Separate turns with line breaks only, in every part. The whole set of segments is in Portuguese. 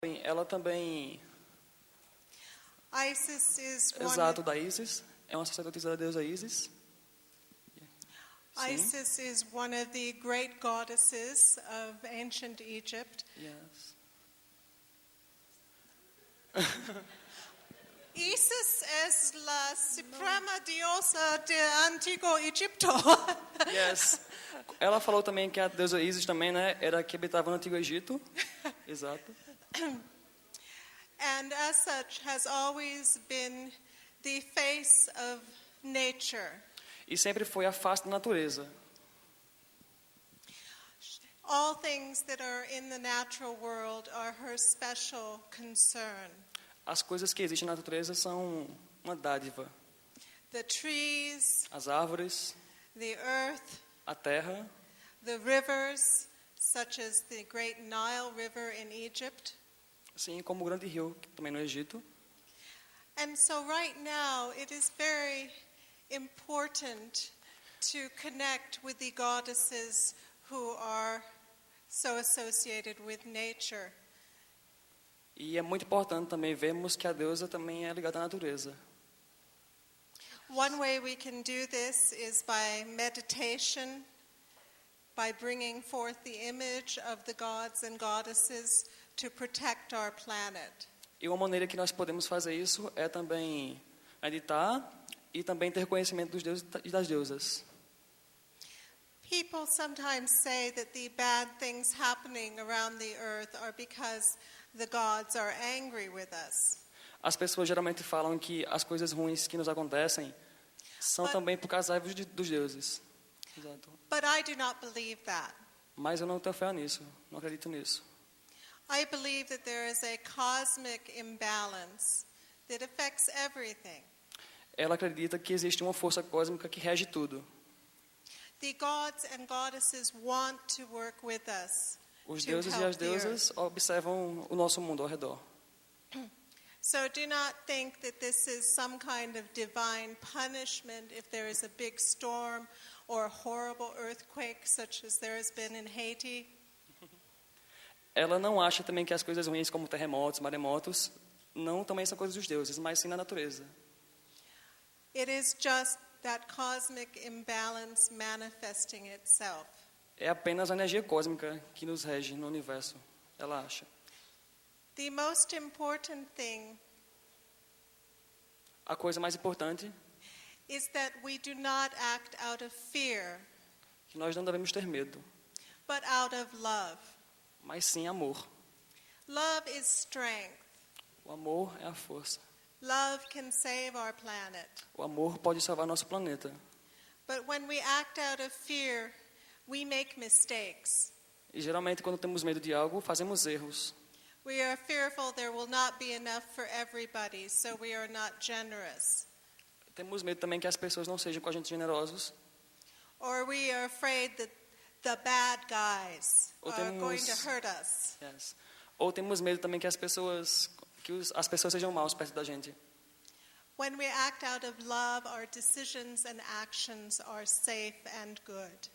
Ela também,
Isis is one
exato, da Isis, é uma sacerdotisa da deusa Isis. Sim.
Isis is one of the great goddesses of ancient Egypt.
Yes.
Isis es la suprema diosa de Antiguo Egipto.
Yes. Ela falou também que a deusa Isis também, né, era que habitava no Antigo Egito. Exato.
And as such has always been the face of nature.
E sempre foi a face da natureza.
All things that are in the natural world are her special concern.
As coisas que existem na natureza são uma dádiva.
The trees,
As árvores,
the earth,
a terra,
the rivers, such as the great Nile River in Egypt.
assim como o grande rio, que também no Egito.
And so right now it is very important to connect with the goddesses who are so associated with nature.
E é muito importante também vermos que a deusa também é ligada à natureza.
One way we can do this is by meditation, by bringing forth the image of the gods and goddesses to protect our planet.
E uma maneira que nós podemos fazer isso é também meditar e também ter conhecimento dos deuses e das deusas.
People sometimes say that the bad things happening around the earth are because the gods are angry with us.
As pessoas geralmente falam que as coisas ruins que nos acontecem são também por causa das raivas dos deuses. Exato.
But I do not believe that.
Mas eu não tenho fé nisso, não acredito nisso.
I believe that there is a cosmic imbalance that affects everything.
Ela acredita que existe uma força cósmica que rege tudo.
The gods and goddesses want to work with us.
Os
to
deuses e
help
as
the earth.
deusas observam o nosso mundo ao redor.
So do not think that this is some kind of divine punishment if there is a big storm or a horrible earthquake such as there has been in Haiti.
Ela não acha também que as coisas ruins como terremotos, maremotos, não também são coisas dos deuses, mas sim da natureza.
It is just that cosmic imbalance manifesting itself.
É apenas a energia cósmica que nos rege no universo, ela acha.
The most important thing
A coisa mais importante
is that we do not act out of fear,
é que nós não devemos ter medo,
but out of love.
mas sim amor.
Love is strength.
O amor é a força.
Love can save our planet.
O amor pode salvar nosso planeta.
But when we act out of fear, we make mistakes.
E geralmente quando temos medo de algo, fazemos erros.
We are fearful there will not be enough for everybody, so we are not generous.
Temos medo também que as pessoas não sejam com a gente generosos.
Or we are afraid that the bad guys
Ou
are going to
temos-
hurt us.
Yes. Ou temos medo também que as pessoas sejam maus perto da gente.
When we act out of love, our decisions and actions are safe and good.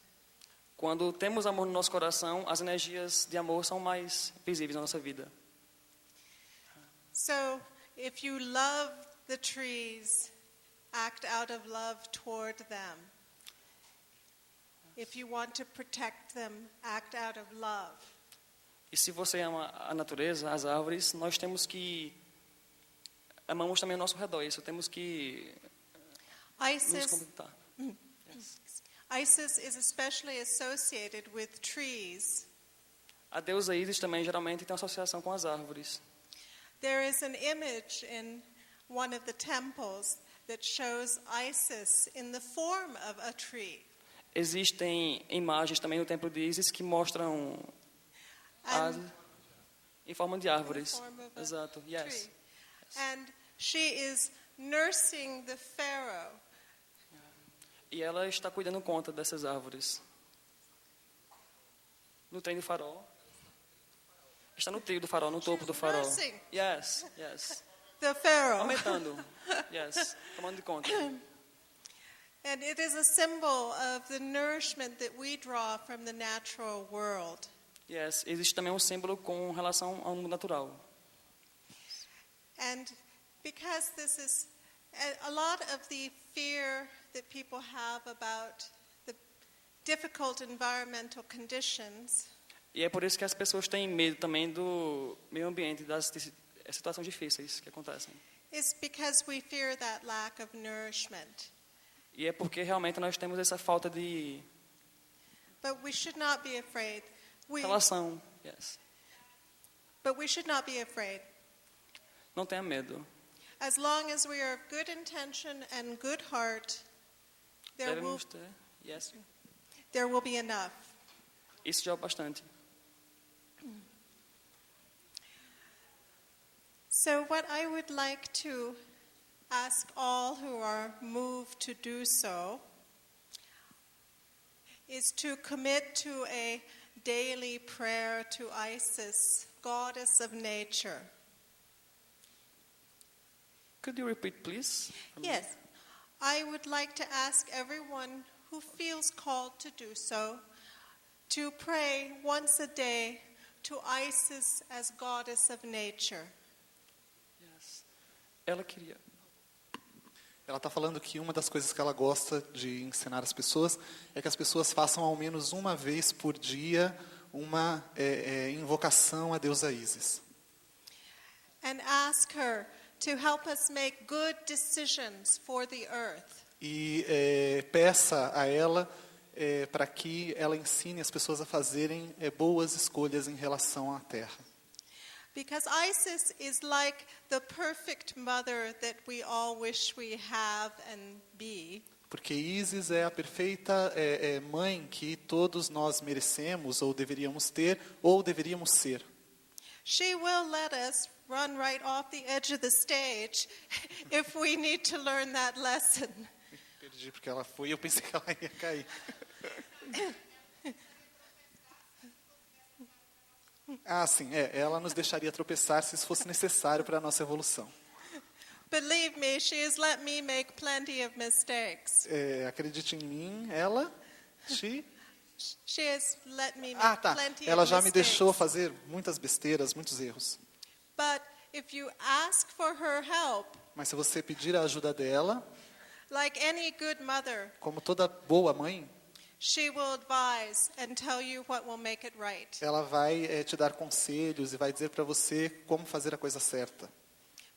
Quando temos amor no nosso coração, as energias de amor são mais visíveis na nossa vida.
So, if you love the trees, act out of love toward them. If you want to protect them, act out of love.
E se você ama a natureza, as árvores, nós temos que amamos também ao nosso redor. Isso temos que nos
Isis,
contentar.
Isis is especially associated with trees.
A deusa Isis também geralmente tem associação com as árvores.
There is an image in one of the temples that shows Isis in the form of a tree.
Existem imagens também no templo de Isis que mostram as, em forma de árvores.
form of a
Exato. Yes.
tree. And she is nursing the pharaoh.
E ela está cuidando conta dessas árvores. No trem do farol. Está no trio do farol, no topo do farol.
nursing.
Yes, yes.
The pharaoh.
Aumentando. Yes, tomando de conta.
And it is a symbol of the nourishment that we draw from the natural world.
Yes, existe também um símbolo com relação ao mundo natural.
And because this is a lot of the fear that people have about the difficult environmental conditions,
E é por isso que as pessoas têm medo também do meio ambiente, das situações difíceis que acontecem.
is because we fear that lack of nourishment.
E é porque realmente nós temos essa falta de
But we should not be afraid.
relação. Yes.
But we should not be afraid.
Não tenha medo.
As long as we are of good intention and good heart,
Devemos ter. Yes.
there will be enough.
Isso já é bastante.
So what I would like to ask all who are moved to do so is to commit to a daily prayer to Isis, goddess of nature.
Could you repeat, please?
Yes, I would like to ask everyone who feels called to do so to pray once a day to Isis as goddess of nature.
Yes. Ela queria.
Ela está falando que uma das coisas que ela gosta de ensinar as pessoas é que as pessoas façam ao menos uma vez por dia uma invocação à deusa Ísis.
And ask her to help us make good decisions for the earth.
E peça a ela para que ela ensine as pessoas a fazerem boas escolhas em relação à terra.
Because Isis is like the perfect mother that we all wish we have and be.
Porque Ísis é a perfeita mãe que todos nós merecemos, ou deveríamos ter, ou deveríamos ser.
She will let us run right off the edge of the stage if we need to learn that lesson.
Perdi porque ela foi e eu pensei que ela ia cair. Ah, sim, ela nos deixaria tropeçar se isso fosse necessário para a nossa evolução.
Believe me, she has let me make plenty of mistakes.
Acredite em mim, ela
She has let me
Ah,
make
tá.
plenty
Ela
of
já me deixou
mistakes.
fazer muitas besteiras, muitos erros.
But if you ask for her help,
Mas se você pedir a ajuda dela,
like any good mother,
como toda boa mãe,
she will advise and tell you what will make it right.
ela vai te dar conselhos e vai dizer para você como fazer a coisa certa.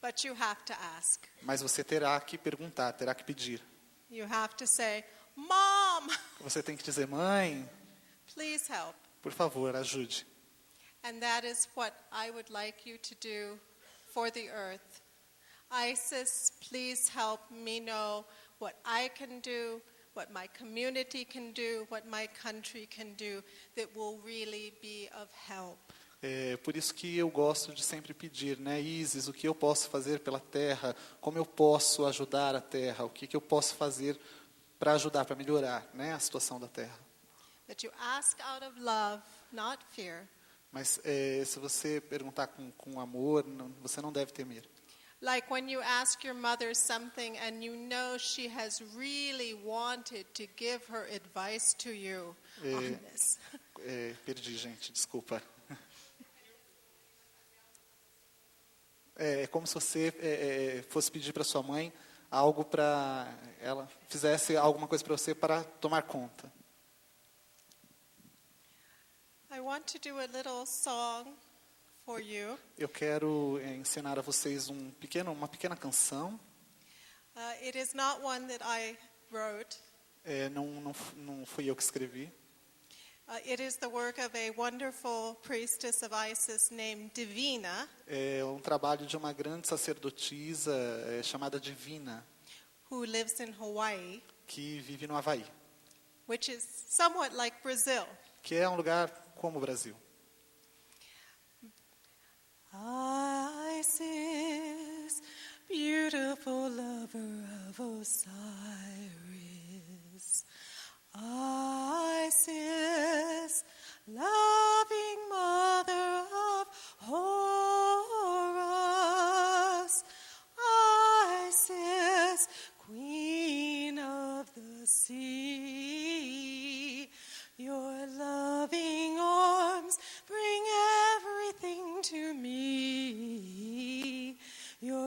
But you have to ask.
Mas você terá que perguntar, terá que pedir.
You have to say, Mom,
Você tem que dizer, mãe,
please help.
por favor, ajude.
And that is what I would like you to do for the earth. Isis, please help me know what I can do, what my community can do, what my country can do that will really be of help.
Por isso que eu gosto de sempre pedir, né, Ísis, o que eu posso fazer pela terra, como eu posso ajudar a terra, o que eu posso fazer para ajudar, para melhorar, né, a situação da terra.
That you ask out of love, not fear.
Mas se você perguntar com amor, você não deve temer.
Like when you ask your mother something and you know she has really wanted to give her advice to you on this.
Perdi, gente, desculpa. É como se você fosse pedir para sua mãe algo para ela fizesse alguma coisa para você para tomar conta.
I want to do a little song for you.
Eu quero ensinar a vocês uma pequena canção.
It is not one that I wrote.
Não fui eu que escrevi.
It is the work of a wonderful priestess of Isis named Divina,
É um trabalho de uma grande sacerdotisa chamada Divina,
who lives in Hawaii,
que vive no Havaí,
which is somewhat like Brazil.
que é um lugar como o Brasil.
Isis, beautiful lover of Osiris. Isis, loving mother of Horus. Isis, queen of the sea. Your loving arms bring everything to me. Your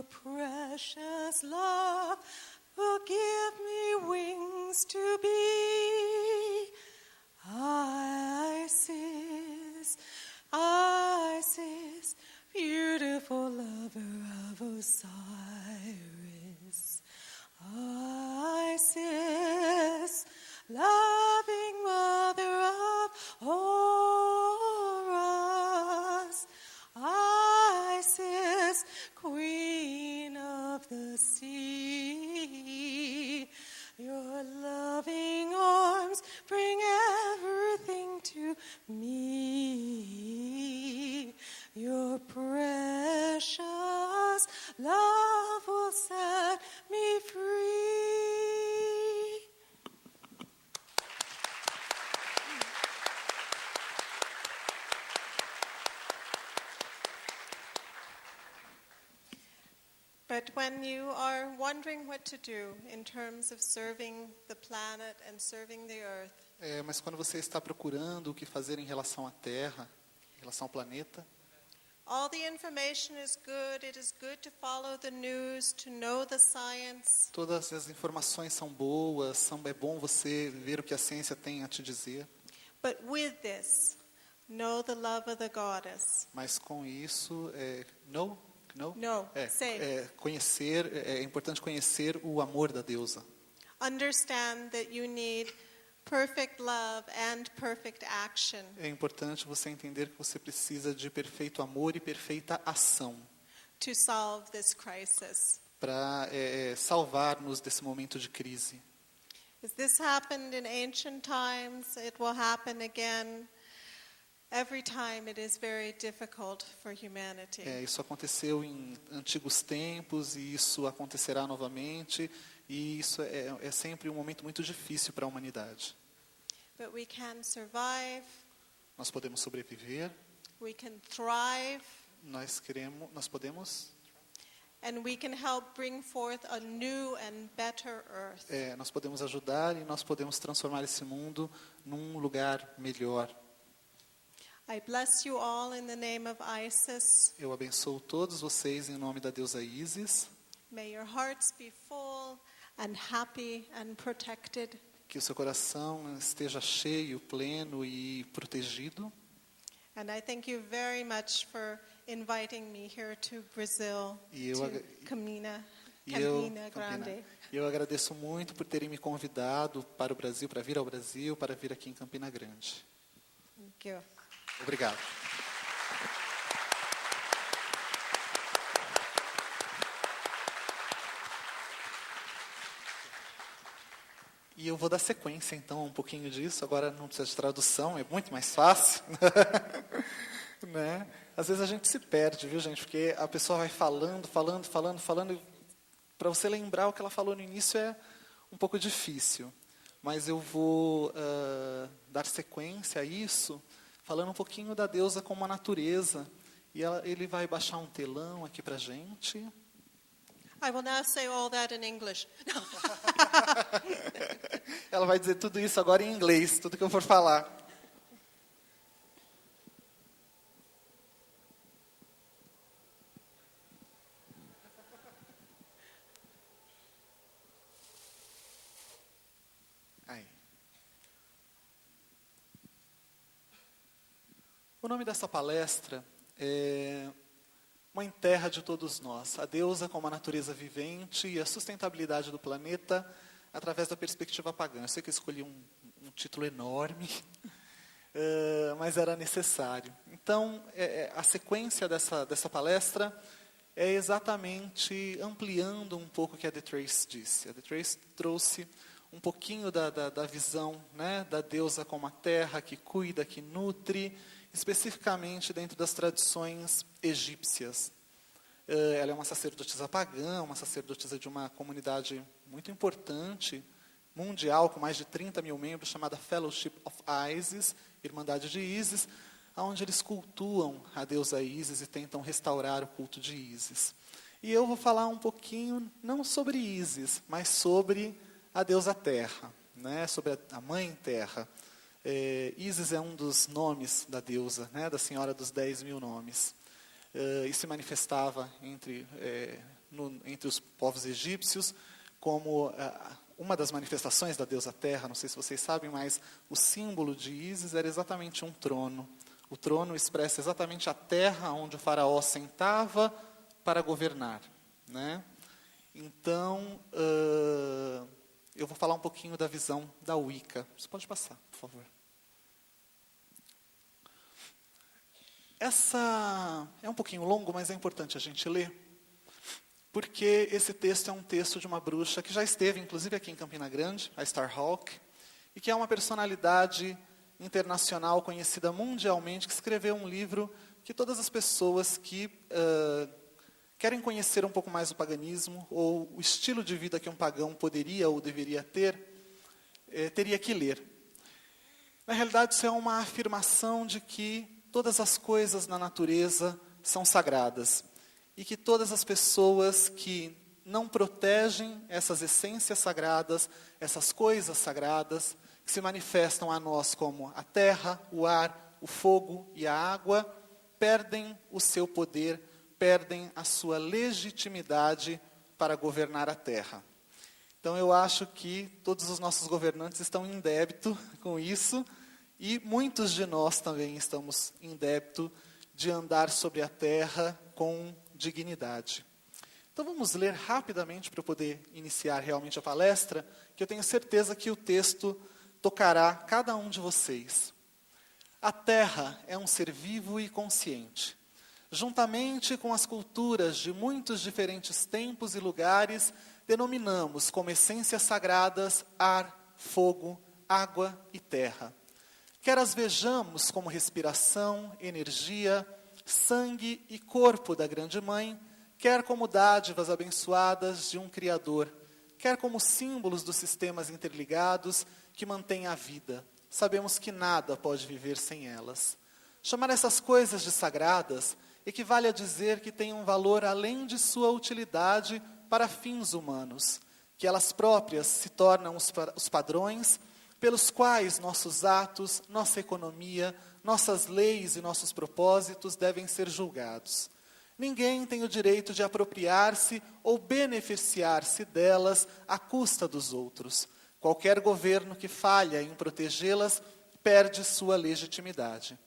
But when you are wondering what to do in terms of serving the planet and serving the earth,
Mas quando você está procurando o que fazer em relação à Terra, em relação ao planeta,
all the information is good. It is good to follow the news, to know the science.
todas as informações são boas, é bom você ver o que a ciência tem a te dizer,
But with this, know the love of the goddess.
mas com isso,
No, say.
conhecer, é importante conhecer o amor da deusa.
Understand that you need perfect love and perfect action
É importante você entender que você precisa de perfeito amor e perfeita ação
to solve this crisis.
para salvar-nos desse momento de crise.
As this happened in ancient times, it will happen again. Every time it is very difficult for humanity.
Isso aconteceu em antigos tempos e isso acontecerá novamente. E isso é sempre um momento muito difícil para a humanidade.
But we can survive,
Nós podemos sobreviver,
we can thrive,
nós podemos,
and we can help bring forth a new and better earth.
nós podemos ajudar e nós podemos transformar esse mundo num lugar melhor.
I bless you all in the name of Isis.
Eu abençoo todos vocês em nome da deusa Ísis.
May your hearts be full and happy and protected.
Que o seu coração esteja cheio, pleno e protegido.
And I thank you very much for inviting me here to Brazil, to Campina Grande.
E eu agradeço muito por terem me convidado para o Brasil, para vir ao Brasil, para vir aqui em Campina Grande.
Thank you.
Obrigado. E eu vou dar sequência, então, a um pouquinho disso. Agora não precisa de tradução, é muito mais fácil. Né? Às vezes a gente se perde, viu, gente? Porque a pessoa vai falando. Para você lembrar o que ela falou no início é um pouco difícil. Mas eu vou dar sequência a isso, falando um pouquinho da deusa como a natureza. E ele vai baixar um telão aqui para a gente.
I will now say all that in English.
Ela vai dizer tudo isso agora em inglês, tudo que eu for falar. Aí. O nome dessa palestra é Mãe Terra de Todos Nós, a deusa como a natureza vivente e a sustentabilidade do planeta através da perspectiva pagã. Eu sei que eu escolhi um título enorme, mas era necessário. Então, a sequência dessa palestra é exatamente ampliando um pouco o que a The Trace disse. A The Trace trouxe um pouquinho da visão, né, da deusa como a terra que cuida, que nutre, especificamente dentro das tradições egípcias. Ela é uma sacerdotisa pagã, uma sacerdotisa de uma comunidade muito importante, mundial, com mais de 30 mil membros, chamada Fellowship of Isis, Irmandade de Ísis, onde eles cultuam a deusa Ísis e tentam restaurar o culto de Ísis. E eu vou falar um pouquinho, não sobre Ísis, mas sobre a deusa Terra, né, sobre a Mãe Terra. Ísis é um dos nomes da deusa, né, da Senhora dos 10 mil nomes. E se manifestava entre os povos egípcios como uma das manifestações da deusa Terra. Não sei se vocês sabem, mas o símbolo de Ísis era exatamente um trono. O trono expressa exatamente a terra onde o faraó sentava para governar, né? Então, eu vou falar um pouquinho da visão da Wicca. Você pode passar, por favor. Essa é um pouquinho longo, mas é importante a gente ler, porque esse texto é um texto de uma bruxa que já esteve, inclusive, aqui em Campina Grande, a Starhawk, e que é uma personalidade internacional conhecida mundialmente, que escreveu um livro que todas as pessoas que querem conhecer um pouco mais o paganismo, ou o estilo de vida que um pagão poderia ou deveria ter, teria que ler. Na realidade, isso é uma afirmação de que todas as coisas na natureza são sagradas. e que todas as pessoas que não protegem essas essências sagradas, essas coisas sagradas, que se manifestam a nós como a terra, o ar, o fogo e a água, perdem o seu poder, perdem a sua legitimidade para governar a terra. Então eu acho que todos os nossos governantes estão em débito com isso, e muitos de nós também estamos em débito de andar sobre a terra com dignidade. Então vamos ler rapidamente para eu poder iniciar realmente a palestra, que eu tenho certeza que o texto tocará cada um de vocês. A terra é um ser vivo e consciente. Juntamente com as culturas de muitos diferentes tempos e lugares, denominamos como essências sagradas ar, fogo, água e terra. Quer as vejamos como respiração, energia, sangue e corpo da Grande Mãe, quer como dádivas abençoadas de um Criador, quer como símbolos dos sistemas interligados que mantêm a vida. Sabemos que nada pode viver sem elas. Chamar essas coisas de sagradas equivale a dizer que têm um valor além de sua utilidade para fins humanos, que elas próprias se tornam os padrões pelos quais nossos atos, nossa economia, nossas leis e nossos propósitos devem ser julgados. Ninguém tem o direito de apropriar-se ou beneficiar-se delas à custa dos outros. Qualquer governo que falha em protegê-las perde sua legitimidade.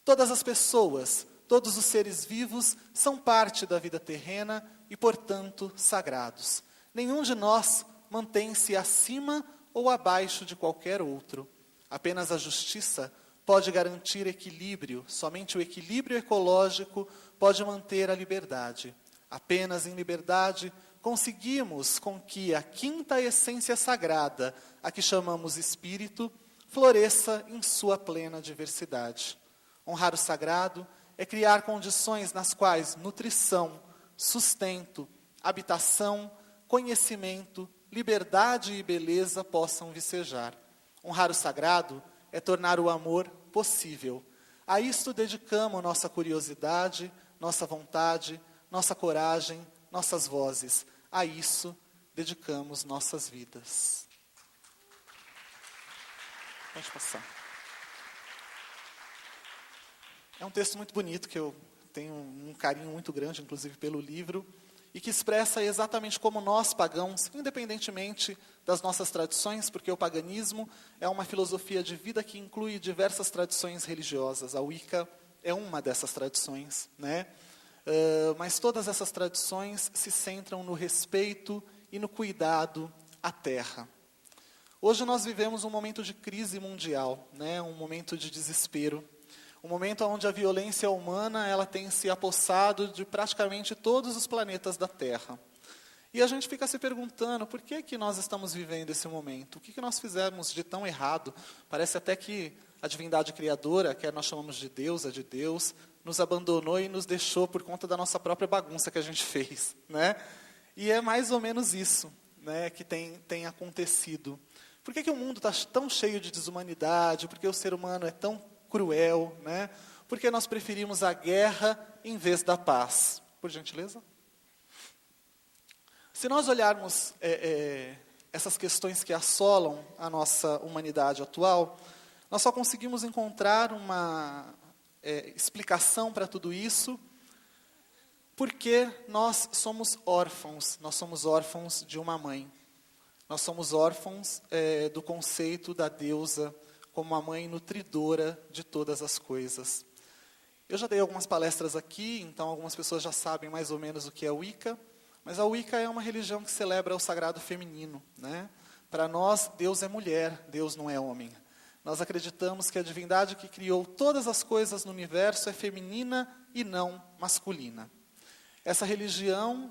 Todas as pessoas, todos os seres vivos são parte da vida terrena e, portanto, sagrados. Nenhum de nós mantém-se acima ou abaixo de qualquer outro. Apenas a justiça pode garantir equilíbrio, somente o equilíbrio ecológico pode manter a liberdade. Apenas em liberdade conseguimos com que a quinta essência sagrada, a que chamamos espírito, floresça em sua plena diversidade. Honrar o sagrado é criar condições nas quais nutrição, sustento, habitação, conhecimento, liberdade e beleza possam vicejar. Honrar o sagrado é tornar o amor possível. A isto dedicamos nossa curiosidade, nossa vontade, nossa coragem, nossas vozes. A isso dedicamos nossas vidas. Pode passar. É um texto muito bonito, que eu tenho um carinho muito grande, inclusive, pelo livro, e que expressa exatamente como nós, pagãos, independentemente das nossas tradições, porque o paganismo é uma filosofia de vida que inclui diversas tradições religiosas. A Wicca é uma dessas tradições, né? Mas todas essas tradições se centram no respeito e no cuidado à terra. Hoje nós vivemos um momento de crise mundial, né? Um momento de desespero. Um momento onde a violência humana ela tem se apossado de praticamente todos os planetas da Terra. E a gente fica se perguntando, por que nós estamos vivendo esse momento? O que nós fizemos de tão errado? Parece até que a divindade criadora, que nós chamamos de Deus, nos abandonou e nos deixou por conta da nossa própria bagunça que a gente fez, né? E é mais ou menos isso, né, que tem acontecido. Por que o mundo está tão cheio de desumanidade? Por que o ser humano é tão cruel, né? Porque nós preferimos a guerra em vez da paz. Por gentileza. Se nós olharmos essas questões que assolam a nossa humanidade atual, nós só conseguimos encontrar uma explicação para tudo isso, porque nós somos órfãos de uma mãe. Nós somos órfãos do conceito da deusa como a mãe nutridora de todas as coisas. Eu já dei algumas palestras aqui, então algumas pessoas já sabem mais ou menos o que é a Wicca, mas a Wicca é uma religião que celebra o sagrado feminino, né? Para nós, Deus é mulher, Deus não é homem. Nós acreditamos que a divindade que criou todas as coisas no universo é feminina e não masculina. Essa religião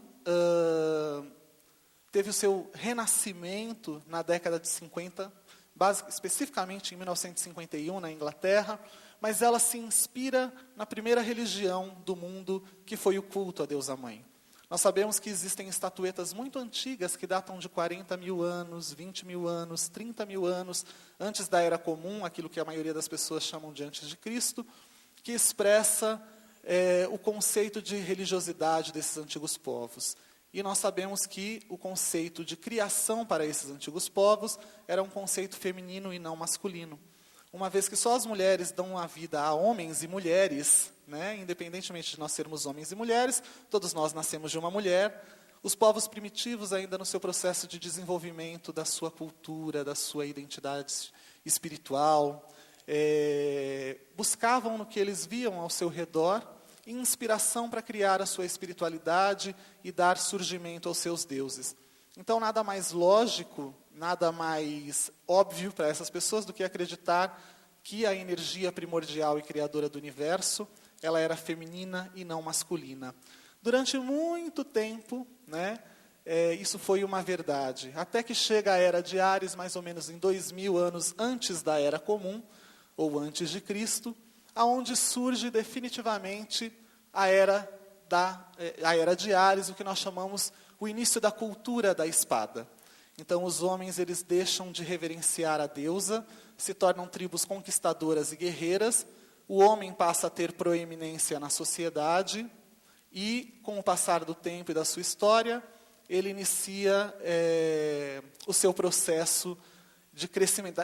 teve o seu renascimento na década de 50, especificamente em 1951, na Inglaterra, mas ela se inspira na primeira religião do mundo, que foi o culto à deusa mãe. Nós sabemos que existem estatuetas muito antigas que datam de 40 mil anos, 20 mil anos, 30 mil anos, antes da Era Comum, aquilo que a maioria das pessoas chamam de antes de Cristo, que expressa o conceito de religiosidade desses antigos povos. E nós sabemos que o conceito de criação para esses antigos povos era um conceito feminino e não masculino. Uma vez que só as mulheres dão a vida a homens e mulheres, né, independentemente de nós sermos homens e mulheres, todos nós nascemos de uma mulher. Os povos primitivos, ainda no seu processo de desenvolvimento da sua cultura, da sua identidade espiritual, buscavam no que eles viam ao seu redor inspiração para criar a sua espiritualidade e dar surgimento aos seus deuses. Então, nada mais lógico, nada mais óbvio para essas pessoas do que acreditar que a energia primordial e criadora do universo, ela era feminina e não masculina. Durante muito tempo, né, isso foi uma verdade. Até que chega a Era de Áries, mais ou menos em 2000 anos antes da Era Comum, ou antes de Cristo, aonde surge definitivamente a Era de Áries, o que nós chamamos o início da cultura da espada. Então, os homens eles deixam de reverenciar a deusa, se tornam tribos conquistadoras e guerreiras, o homem passa a ter proeminência na sociedade, e, com o passar do tempo e da sua história, ele inicia o seu processo de crescimento,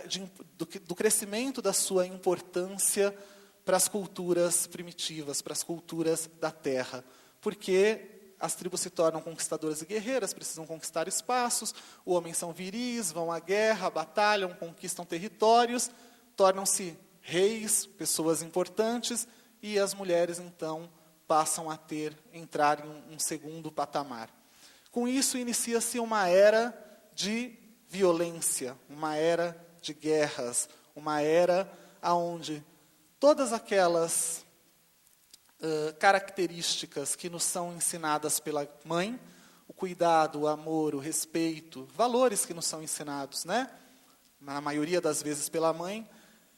do crescimento da sua importância para as culturas primitivas, para as culturas da terra. Porque as tribos se tornam conquistadoras e guerreiras, precisam conquistar espaços, os homens são viris, vão à guerra, batalham, conquistam territórios, tornam-se reis, pessoas importantes, e as mulheres, então, passam a entrar em um segundo patamar. Com isso, inicia-se uma era de violência, uma era de guerras, uma era onde todas aquelas características que nos são ensinadas pela mãe, o cuidado, o amor, o respeito, valores que nos são ensinados, né, na maioria das vezes pela mãe,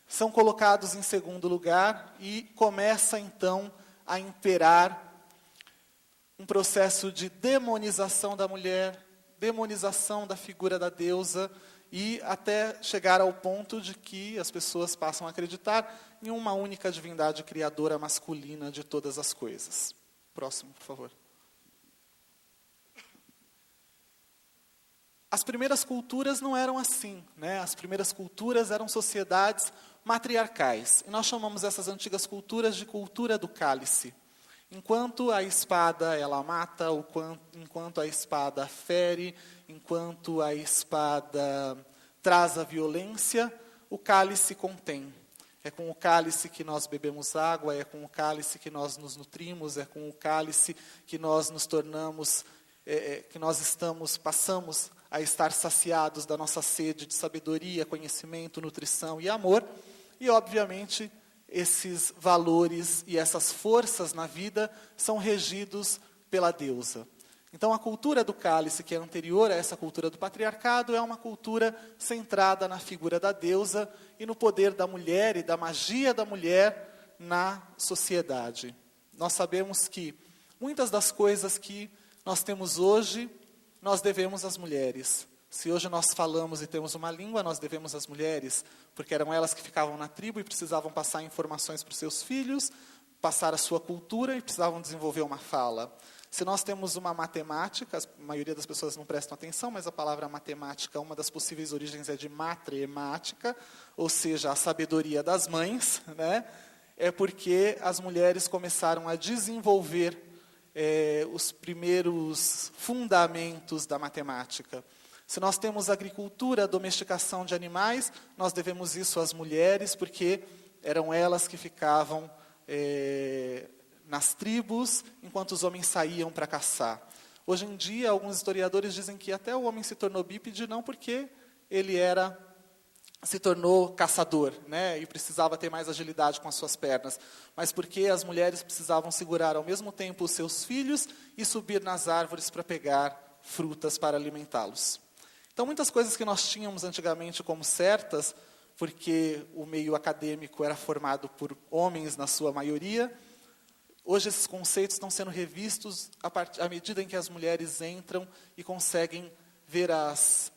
são colocados em segundo lugar e começa então a imperar um processo de demonização da mulher, demonização da figura da deusa, e até chegar ao ponto de que as pessoas passam a acreditar em uma única divindade criadora masculina de todas as coisas. Próximo, por favor. As primeiras culturas não eram assim, né? As primeiras culturas eram sociedades matriarcais. E nós chamamos essas antigas culturas de cultura do cálice. Enquanto a espada ela mata, enquanto a espada fere, enquanto a espada traz a violência, o cálice contém. É com o cálice que nós bebemos água, é com o cálice que nós nos nutrimos, é com o cálice que nós nos tornamos, passamos a estar saciados da nossa sede de sabedoria, conhecimento, nutrição e amor. E, obviamente, esses valores e essas forças na vida são regidos pela deusa. Então, a cultura do cálice, que é anterior a essa cultura do patriarcado, é uma cultura centrada na figura da deusa e no poder da mulher e da magia da mulher na sociedade. Nós sabemos que muitas das coisas que nós temos hoje, nós devemos às mulheres. Se hoje nós falamos e temos uma língua, nós devemos às mulheres, porque eram elas que ficavam na tribo e precisavam passar informações para os seus filhos, passar a sua cultura e precisavam desenvolver uma fala. Se nós temos uma matemática, a maioria das pessoas não prestam atenção, mas a palavra matemática, uma das possíveis origens é de matremática, ou seja, a sabedoria das mães, né? É porque as mulheres começaram a desenvolver os primeiros fundamentos da matemática. Se nós temos agricultura, domesticação de animais, nós devemos isso às mulheres, porque eram elas que ficavam nas tribos, enquanto os homens saíam para caçar. Hoje em dia, alguns historiadores dizem que até o homem se tornou bípede, não porque ele se tornou caçador, né, e precisava ter mais agilidade com as suas pernas, mas porque as mulheres precisavam segurar ao mesmo tempo os seus filhos e subir nas árvores para pegar frutas para alimentá-los. Então, muitas coisas que nós tínhamos antigamente como certas, porque o meio acadêmico era formado por homens na sua maioria, hoje esses conceitos estão sendo revistos à medida em que as mulheres entram e conseguem ver as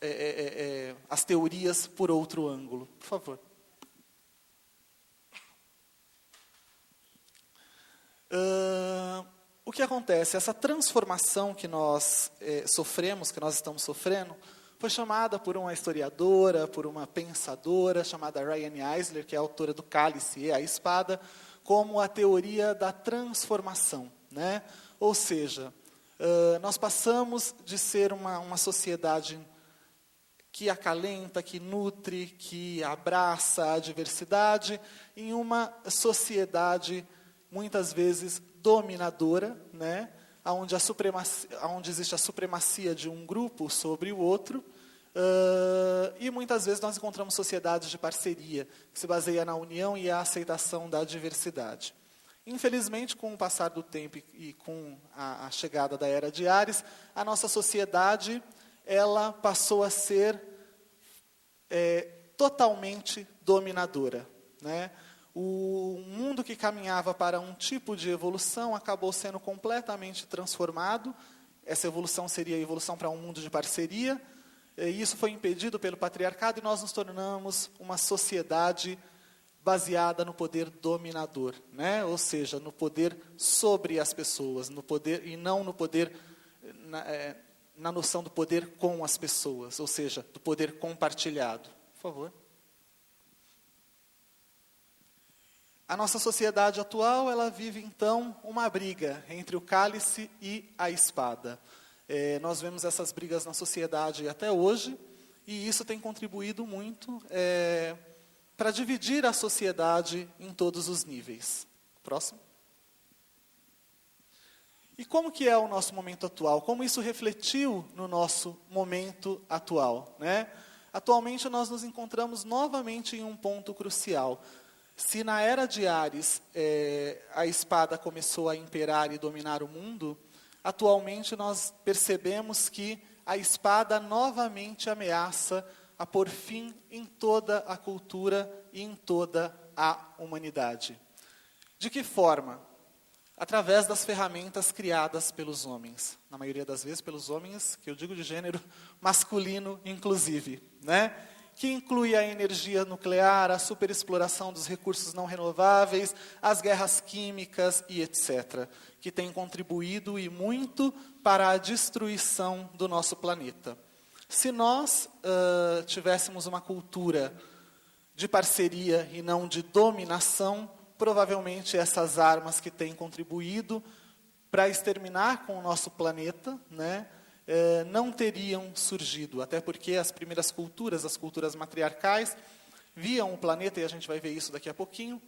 teorias por outro ângulo. Por favor. O que acontece? Essa transformação que nós sofremos, que nós estamos sofrendo, foi chamada por uma historiadora, por uma pensadora, chamada Ryan Eisler, que é a autora do Cálice e a Espada, como a teoria da transformação, né? Ou seja, nós passamos de ser uma sociedade que acalenta, que nutre, que abraça a diversidade, em uma sociedade, muitas vezes, dominadora, né? Onde existe a supremacia de um grupo sobre o outro, e muitas vezes nós encontramos sociedades de parceria, que se baseia na união e a aceitação da diversidade. Infelizmente, com o passar do tempo e com a chegada da Era de Áries, a nossa sociedade ela passou a ser totalmente dominadora, né? O mundo que caminhava para um tipo de evolução acabou sendo completamente transformado. Essa evolução seria a evolução para um mundo de parceria, e isso foi impedido pelo patriarcado, e nós nos tornamos uma sociedade baseada no poder dominador, né? Ou seja, no poder sobre as pessoas, no poder, e não no poder, na noção do poder com as pessoas, ou seja, do poder compartilhado. Por favor. A nossa sociedade atual, ela vive, então, uma briga entre o cálice e a espada. Nós vemos essas brigas na sociedade até hoje, e isso tem contribuído muito para dividir a sociedade em todos os níveis. Próximo. E como que é o nosso momento atual? Como isso refletiu no nosso momento atual, né? Atualmente nós nos encontramos novamente em um ponto crucial. Se na Era de Áries a espada começou a imperar e dominar o mundo, atualmente nós percebemos que a espada novamente ameaça a pôr fim em toda a cultura e em toda a humanidade. De que forma? Através das ferramentas criadas pelos homens. Na maioria das vezes pelos homens, que eu digo de gênero masculino inclusive, né? Que inclui a energia nuclear, a superexploração dos recursos não renováveis, as guerras químicas e etc., que tem contribuído e muito para a destruição do nosso planeta. Se nós tivéssemos uma cultura de parceria e não de dominação, provavelmente essas armas que têm contribuído para exterminar com o nosso planeta, né, não teriam surgido, até porque as primeiras culturas, as culturas matriarcais, viam o planeta, e a gente vai ver isso daqui a pouquinho,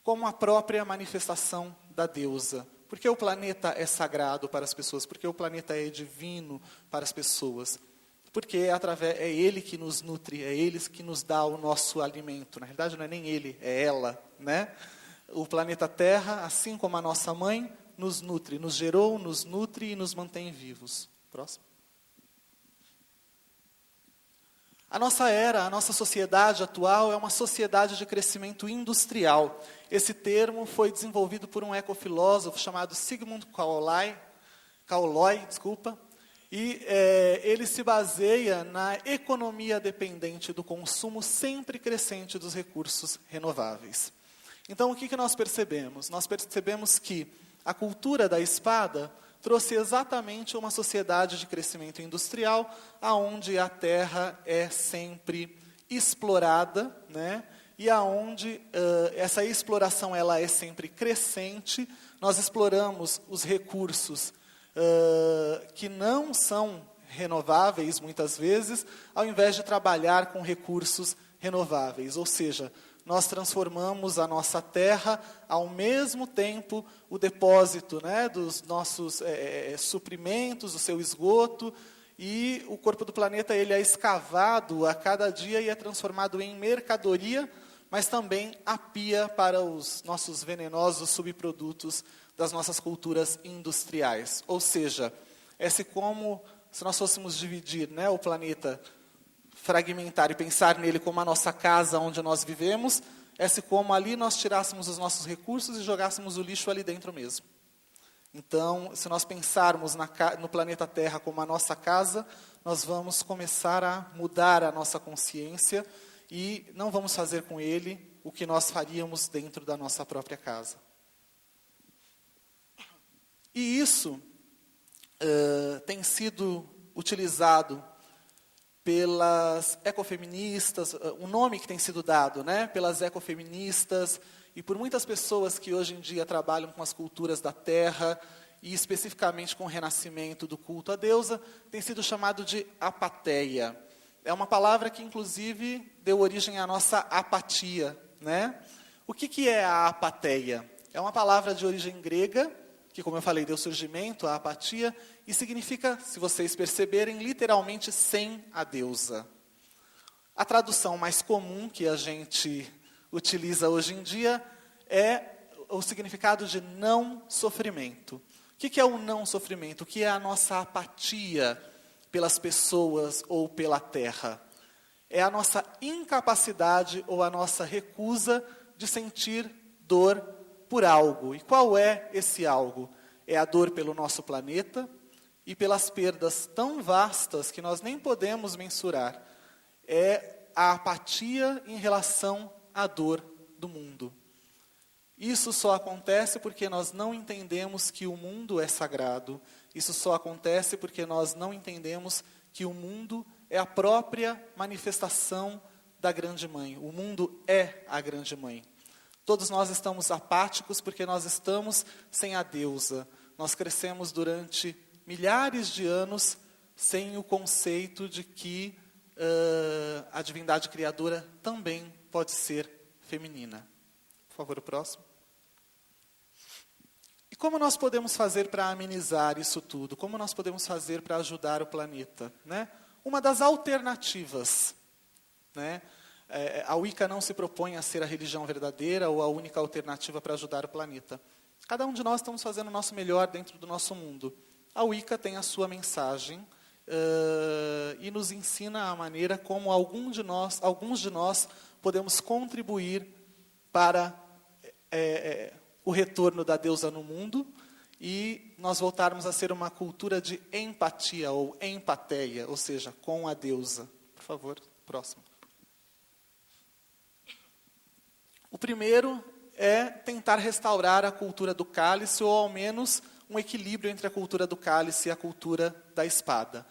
como a própria manifestação da deusa. Porque o planeta é sagrado para as pessoas, porque o planeta é divino para as pessoas, porque é ele que nos nutre, é ele que nos dá o nosso alimento. Na realidade não é nem ele, é ela, né? O planeta Terra, assim como a nossa mãe, nos nutre, nos gerou, nos nutre e nos mantém vivos. Próximo. A nossa era, a nossa sociedade atual é uma sociedade de crescimento industrial. Esse termo foi desenvolvido por um ecofilósofo chamado Sigmund Kauloy, e ele se baseia na economia dependente do consumo sempre crescente dos recursos renováveis. Então, o que nós percebemos? Nós percebemos que a cultura da espada trouxe exatamente uma sociedade de crescimento industrial, aonde a terra é sempre explorada, né? E aonde essa exploração ela é sempre crescente. Nós exploramos os recursos que não são renováveis, muitas vezes, ao invés de trabalhar com recursos renováveis. Ou seja, nós transformamos a nossa terra, ao mesmo tempo, o depósito, né, dos nossos suprimentos, o seu esgoto, e o corpo do planeta ele é escavado a cada dia e é transformado em mercadoria, mas também a pia para os nossos venenosos subprodutos das nossas culturas industriais. Ou seja, como se nós fôssemos dividir, né, o planeta, fragmentar e pensar nele como a nossa casa onde nós vivemos, como ali nós tirássemos os nossos recursos e jogássemos o lixo ali dentro mesmo. Então, se nós pensarmos no planeta Terra como a nossa casa, nós vamos começar a mudar a nossa consciência e não vamos fazer com ele o que nós faríamos dentro da nossa própria casa. E isso tem sido utilizado pelas ecofeministas, o nome que tem sido dado, né, pelas ecofeministas e por muitas pessoas que hoje em dia trabalham com as culturas da terra e especificamente com o renascimento do culto à deusa, tem sido chamado de apatheia. É uma palavra que, inclusive, deu origem à nossa apatia, né? O que é a apatheia? É uma palavra de origem grega, que, como eu falei, deu surgimento à apatia, e significa, se vocês perceberem, literalmente sem a deusa. A tradução mais comum que a gente utiliza hoje em dia é o significado de não sofrimento. O que é o não sofrimento? O que é a nossa apatia pelas pessoas ou pela terra? É a nossa incapacidade ou a nossa recusa de sentir dor por algo. E qual é esse algo? É a dor pelo nosso planeta e pelas perdas tão vastas que nós nem podemos mensurar. É a apatia em relação à dor do mundo. Isso só acontece porque nós não entendemos que o mundo é sagrado. Isso só acontece porque nós não entendemos que o mundo é a própria manifestação da Grande Mãe. O mundo é a Grande Mãe. Todos nós estamos apáticos porque nós estamos sem a deusa. Nós crescemos durante milhares de anos sem o conceito de que a divindade criadora também pode ser feminina. Por favor, o próximo. E como nós podemos fazer para amenizar isso tudo? Como nós podemos fazer para ajudar o planeta? Né? Uma das alternativas, né? A Wicca não se propõe a ser a religião verdadeira ou a única alternativa para ajudar o planeta. Cada um de nós estamos fazendo o nosso melhor dentro do nosso mundo. A Wicca tem a sua mensagem e nos ensina a maneira como alguns de nós podemos contribuir para o retorno da deusa no mundo e nós voltarmos a ser uma cultura de empatia ou empateia, ou seja, com a deusa. Por favor, próximo. O primeiro é tentar restaurar a cultura do cálice, ou ao menos um equilíbrio entre a cultura do cálice e a cultura da espada.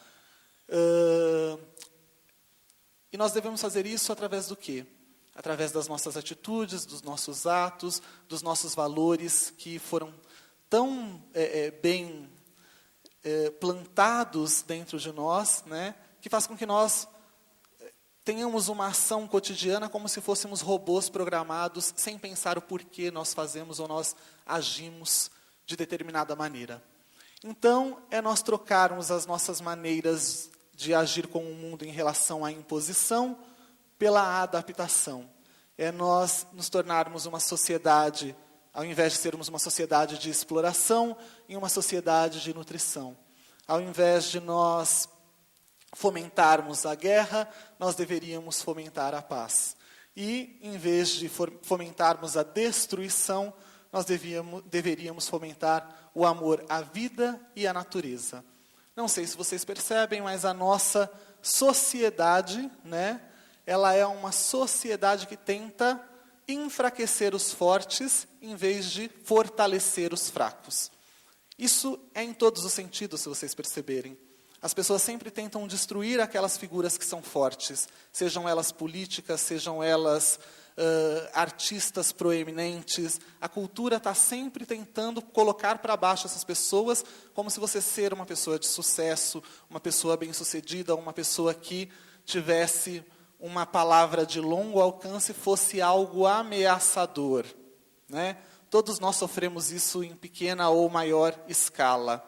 E nós devemos fazer isso através do quê? Através das nossas atitudes, dos nossos atos, dos nossos valores que foram tão bem plantados dentro de nós, né, que faz com que nós tenhamos uma ação cotidiana como se fôssemos robôs programados, sem pensar o porquê nós fazemos ou nós agimos de determinada maneira. Então, é nós trocarmos as nossas maneiras de agir com o mundo em relação à imposição pela adaptação. É nós nos tornarmos uma sociedade, ao invés de sermos uma sociedade de exploração, em uma sociedade de nutrição. Ao invés de nós fomentarmos a guerra, nós deveríamos fomentar a paz. E, em vez de fomentarmos a destruição, nós deveríamos fomentar o amor à vida e à natureza. Não sei se vocês percebem, mas a nossa sociedade, né, ela é uma sociedade que tenta enfraquecer os fortes em vez de fortalecer os fracos. Isso é em todos os sentidos, se vocês perceberem. As pessoas sempre tentam destruir aquelas figuras que são fortes, sejam elas políticas, sejam elas artistas proeminentes. A cultura está sempre tentando colocar para baixo essas pessoas, como se você ser uma pessoa de sucesso, uma pessoa bem-sucedida, uma pessoa que tivesse uma palavra de longo alcance fosse algo ameaçador, né? Todos nós sofremos isso em pequena ou maior escala.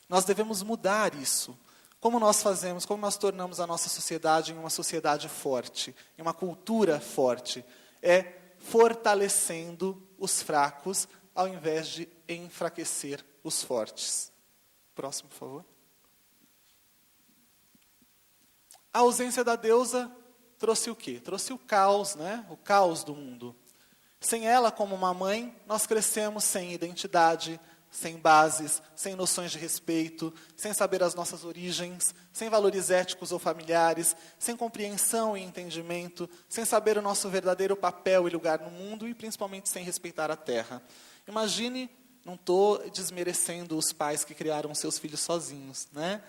Nós devemos mudar isso. Como nós fazemos, como nós tornamos a nossa sociedade em uma sociedade forte, em uma cultura forte? É fortalecendo os fracos, ao invés de enfraquecer os fortes. Próximo, por favor. A ausência da deusa trouxe o quê? Trouxe o caos, né? O caos do mundo. Sem ela, como uma mãe, nós crescemos sem identidade, sem bases, sem noções de respeito, sem saber as nossas origens, sem valores éticos ou familiares, sem compreensão e entendimento, sem saber o nosso verdadeiro papel e lugar no mundo e principalmente sem respeitar a terra. Imagine Não estou desmerecendo os pais que criaram seus filhos sozinhos, né?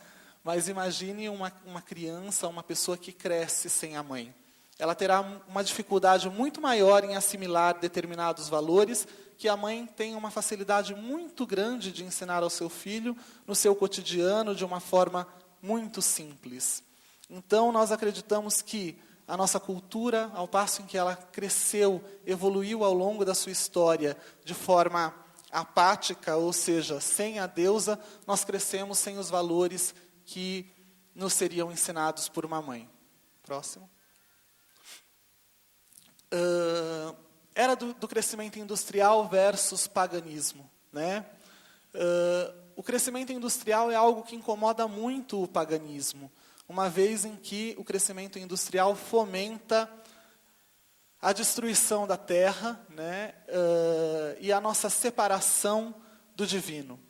Mas imagine uma criança, uma pessoa que cresce sem a mãe. Ela terá uma dificuldade muito maior em assimilar determinados valores que a mãe tem uma facilidade muito grande de ensinar ao seu filho no seu cotidiano de uma forma muito simples. Então, nós acreditamos que a nossa cultura, ao passo em que ela cresceu, evoluiu ao longo da sua história de forma apática, ou seja, sem a deusa, nós crescemos sem os valores que nos seriam ensinados por uma mãe. Próximo. Era do crescimento industrial versus paganismo, né? O crescimento industrial é algo que incomoda muito o paganismo, uma vez em que o crescimento industrial fomenta a destruição da terra, né? E a nossa separação do divino.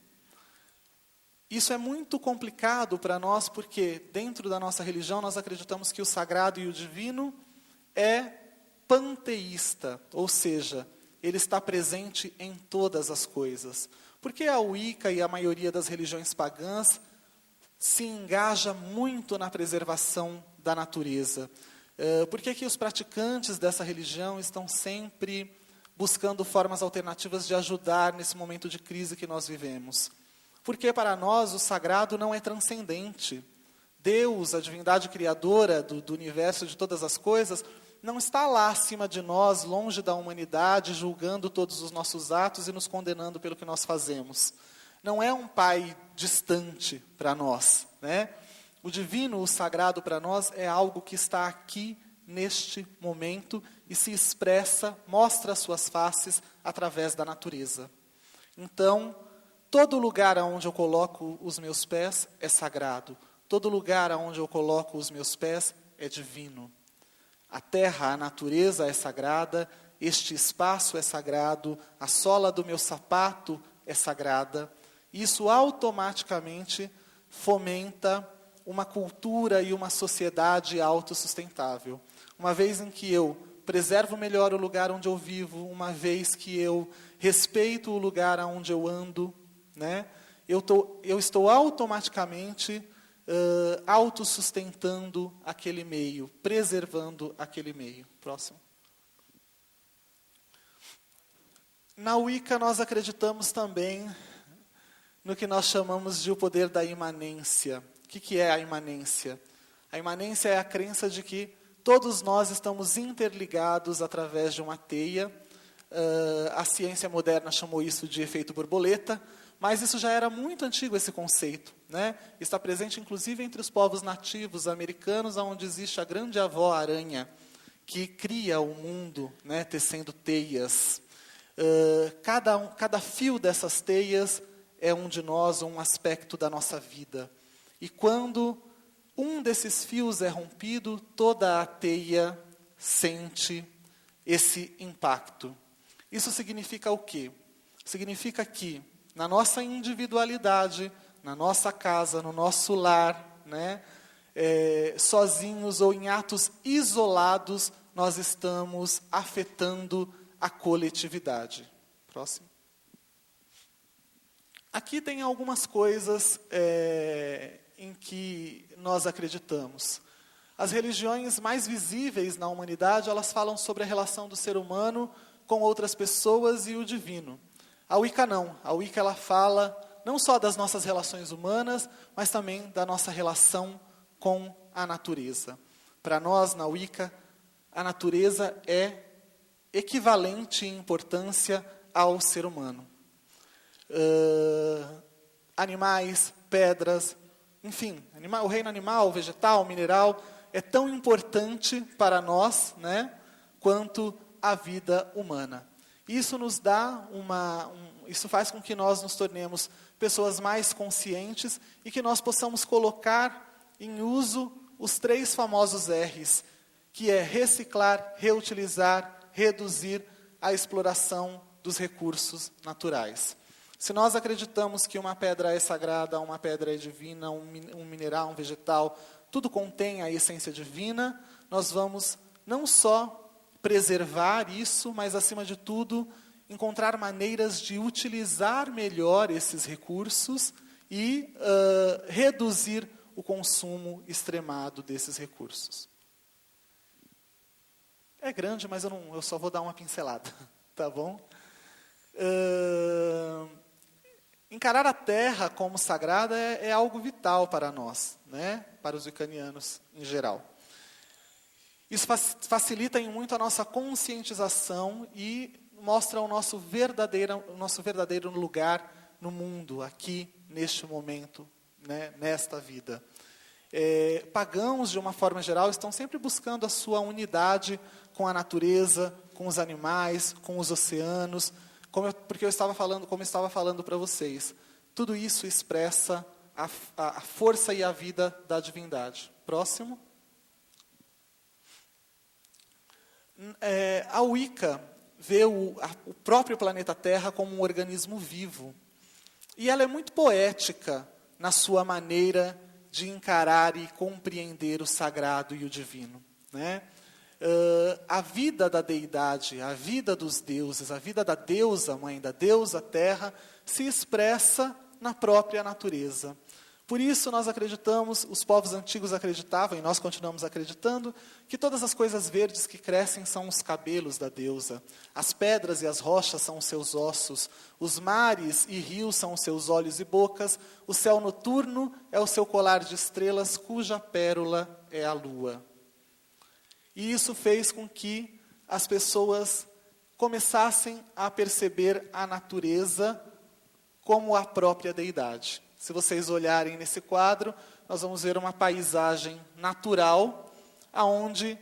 Isso é muito complicado para nós, porque dentro da nossa religião nós acreditamos que o sagrado e o divino é panteísta, ou seja, ele está presente em todas as coisas. Por que a Wicca e a maioria das religiões pagãs se engaja muito na preservação da natureza? Por que os praticantes dessa religião estão sempre buscando formas alternativas de ajudar nesse momento de crise que nós vivemos? Porque para nós o sagrado não é transcendente. Deus, a divindade criadora do universo, de todas as coisas, não está lá acima de nós, longe da humanidade, julgando todos os nossos atos e nos condenando pelo que nós fazemos. Não é um pai distante para nós, né? O divino, o sagrado para nós é algo que está aqui neste momento e se expressa, mostra as suas faces através da natureza. Então, todo lugar aonde eu coloco os meus pés é sagrado. Todo lugar aonde eu coloco os meus pés é divino. A terra, a natureza é sagrada, este espaço é sagrado, a sola do meu sapato é sagrada. Isso automaticamente fomenta uma cultura e uma sociedade autossustentável. Uma vez em que eu preservo melhor o lugar onde eu vivo, uma vez que eu respeito o lugar onde eu ando, né? Eu estou automaticamente autossustentando aquele meio, preservando aquele meio. Próximo. Na Wicca nós acreditamos também no que nós chamamos de o poder da imanência. O que é a imanência? A imanência é a crença de que todos nós estamos interligados através de uma teia. A ciência moderna chamou isso de efeito borboleta, mas isso já era muito antigo, esse conceito, né? Está presente, inclusive, entre os povos nativos americanos, onde existe a grande avó aranha, que cria o mundo, né, tecendo teias. Cada fio dessas teias é um de nós, um aspecto da nossa vida. E quando um desses fios é rompido, toda a teia sente esse impacto. Isso significa o quê? Significa que, na nossa individualidade, na nossa casa, no nosso lar, né, sozinhos ou em atos isolados, nós estamos afetando a coletividade. Próximo. Aqui tem algumas coisas em que nós acreditamos. As religiões mais visíveis na humanidade, elas falam sobre a relação do ser humano com outras pessoas e o divino. A Wicca não. A Wicca ela fala não só das nossas relações humanas, mas também da nossa relação com a natureza. Para nós, na Wicca, a natureza é equivalente em importância ao ser humano. Animais, pedras, enfim, o reino animal, vegetal, mineral, é tão importante para nós, né, quanto a vida humana. Isso nos dá isso faz com que nós nos tornemos pessoas mais conscientes e que nós possamos colocar em uso os 3 famosos R's, que é reciclar, reutilizar, reduzir a exploração dos recursos naturais. Se nós acreditamos que uma pedra é sagrada, uma pedra é divina, um mineral, um vegetal, tudo contém a essência divina, nós vamos não só preservar isso, mas, acima de tudo, encontrar maneiras de utilizar melhor esses recursos e reduzir o consumo extremado desses recursos. É grande, mas eu só vou dar uma pincelada, tá bom? Encarar a terra como sagrada é algo vital para nós, né? Para os wicanianos em geral. Isso facilita em muito a nossa conscientização e mostra o nosso verdadeiro lugar no mundo, aqui, neste momento, né? Nesta vida. Pagãos, de uma forma geral, estão sempre buscando a sua unidade com a natureza, com os animais, com os oceanos, como eu estava falando para vocês. Tudo isso expressa a força e a vida da divindade. Próximo. A Wicca vê o próprio planeta Terra como um organismo vivo. E ela é muito poética na sua maneira de encarar e compreender o sagrado e o divino, né? A vida da deidade, a vida dos deuses, a vida da deusa mãe, da deusa terra, se expressa na própria natureza. Por isso nós acreditamos, os povos antigos acreditavam, e nós continuamos acreditando, que todas as coisas verdes que crescem são os cabelos da deusa. As pedras e as rochas são os seus ossos. Os mares e rios são os seus olhos e bocas. O céu noturno é o seu colar de estrelas, cuja pérola é a lua. E isso fez com que as pessoas começassem a perceber a natureza como a própria deidade. Se vocês olharem nesse quadro, nós vamos ver uma paisagem natural, onde,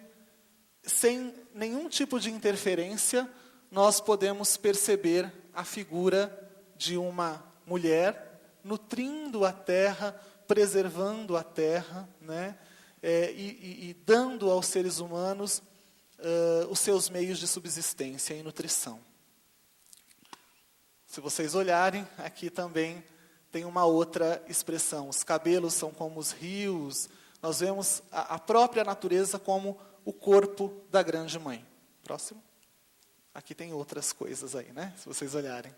sem nenhum tipo de interferência, nós podemos perceber a figura de uma mulher nutrindo a terra, preservando a terra, né? E dando aos seres humanos os seus meios de subsistência e nutrição. Se vocês olharem, aqui também tem uma outra expressão. Os cabelos são como os rios. Nós vemos a própria natureza como o corpo da grande mãe. Próximo. Aqui tem outras coisas aí, né? Se vocês olharem.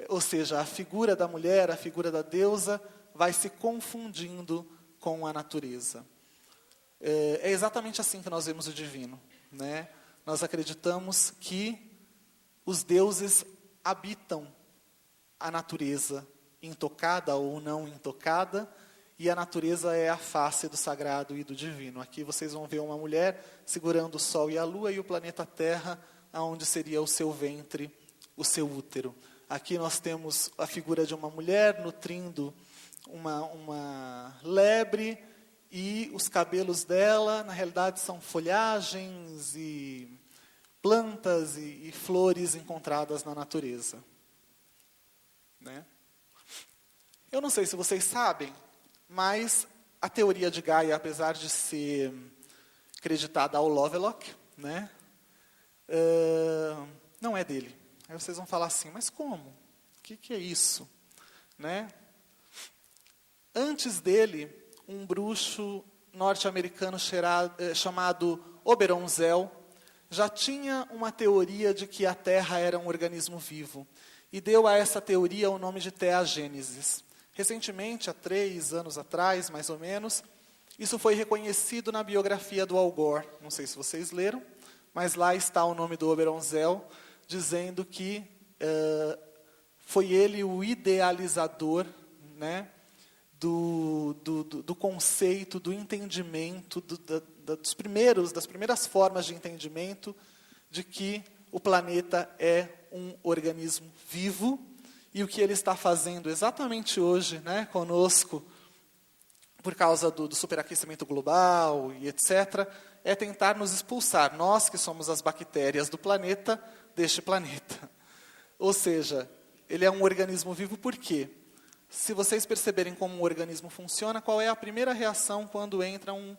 Ou seja, a figura da mulher, a figura da deusa, vai se confundindo com a natureza. É exatamente assim que nós vemos o divino, né? Nós acreditamos que os deuses habitam a natureza, intocada ou não intocada, e a natureza é a face do sagrado e do divino. Aqui vocês vão ver uma mulher segurando o sol e a lua e o planeta Terra, onde seria o seu ventre, o seu útero. Aqui nós temos a figura de uma mulher nutrindo uma lebre, e os cabelos dela, na realidade, são folhagens e plantas e flores encontradas na natureza, né? Eu não sei se vocês sabem, mas a teoria de Gaia, apesar de ser acreditada ao Lovelock, né, não é dele. Aí vocês vão falar assim, mas como? O que é isso? Né? Antes dele, um bruxo norte-americano chamado Oberon Zell já tinha uma teoria de que a Terra era um organismo vivo e deu a essa teoria o nome de teagênesis. Recentemente, há 3 anos atrás, mais ou menos, isso foi reconhecido na biografia do Al Gore. Não sei se vocês leram, mas lá está o nome do Oberon Zell, dizendo que foi ele o idealizador, né, do conceito, do entendimento, das primeiras formas de entendimento de que o planeta é um organismo vivo, e o que ele está fazendo exatamente hoje, né, conosco, por causa do superaquecimento global e etc., é tentar nos expulsar, nós que somos as bactérias do planeta, deste planeta. Ou seja, ele é um organismo vivo por quê? Se vocês perceberem como um organismo funciona, qual é a primeira reação quando entra um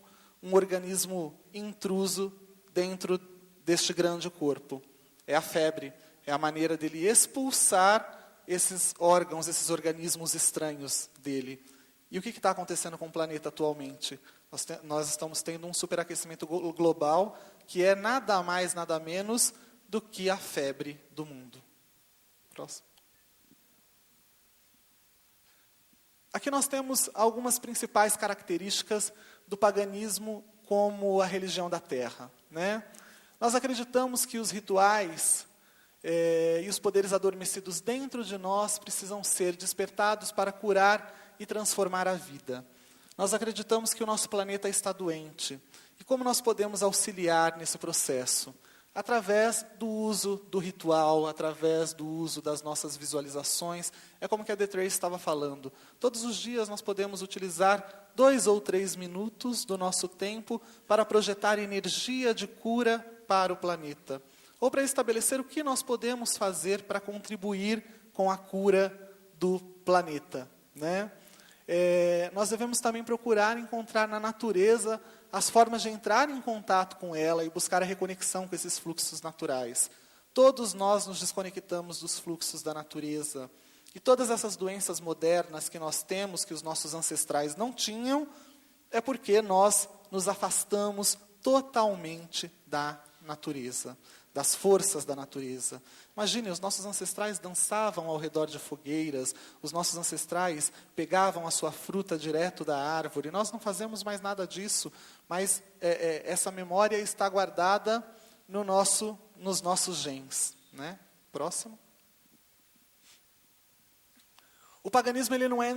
organismo intruso dentro deste grande corpo? É a febre, é a maneira dele expulsar esses órgãos, esses organismos estranhos dele. E o que está acontecendo com o planeta atualmente? Nós estamos tendo um superaquecimento global, que é nada mais, nada menos do que a febre do mundo. Próximo. Aqui nós temos algumas principais características do paganismo como a religião da terra, né? Nós acreditamos que os rituais e os poderes adormecidos dentro de nós precisam ser despertados para curar e transformar a vida. Nós acreditamos que o nosso planeta está doente. E como nós podemos auxiliar nesse processo? Através do uso do ritual, através do uso das nossas visualizações. É como que a Tracy estava falando. Todos os dias nós podemos utilizar 2 ou 3 minutos do nosso tempo para projetar energia de cura para o planeta. Ou para estabelecer o que nós podemos fazer para contribuir com a cura do planeta, né? Nós devemos também procurar encontrar na natureza as formas de entrar em contato com ela e buscar a reconexão com esses fluxos naturais. Todos nós nos desconectamos dos fluxos da natureza. E todas essas doenças modernas que nós temos, que os nossos ancestrais não tinham, é porque nós nos afastamos totalmente da natureza, das forças da natureza. Imagine, os nossos ancestrais dançavam ao redor de fogueiras, os nossos ancestrais pegavam a sua fruta direto da árvore. Nós não fazemos mais nada disso, mas essa memória está guardada nos nossos genes, né? Próximo. O paganismo ele não é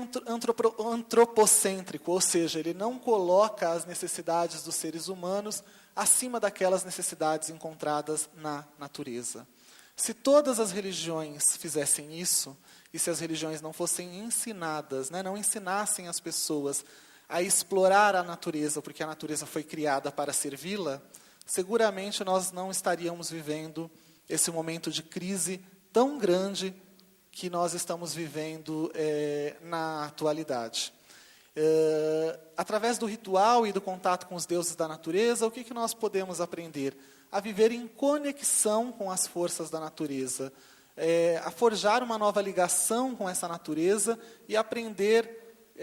antropocêntrico, ou seja, ele não coloca as necessidades dos seres humanos acima daquelas necessidades encontradas na natureza. Se todas as religiões fizessem isso, e se as religiões não fossem ensinadas, né, não ensinassem as pessoas a explorar a natureza, porque a natureza foi criada para servi-la, seguramente nós não estaríamos vivendo esse momento de crise tão grande que nós estamos vivendo na atualidade. Através do ritual e do contato com os deuses da natureza, o que nós podemos aprender? A viver em conexão com as forças da natureza, a forjar uma nova ligação com essa natureza e aprender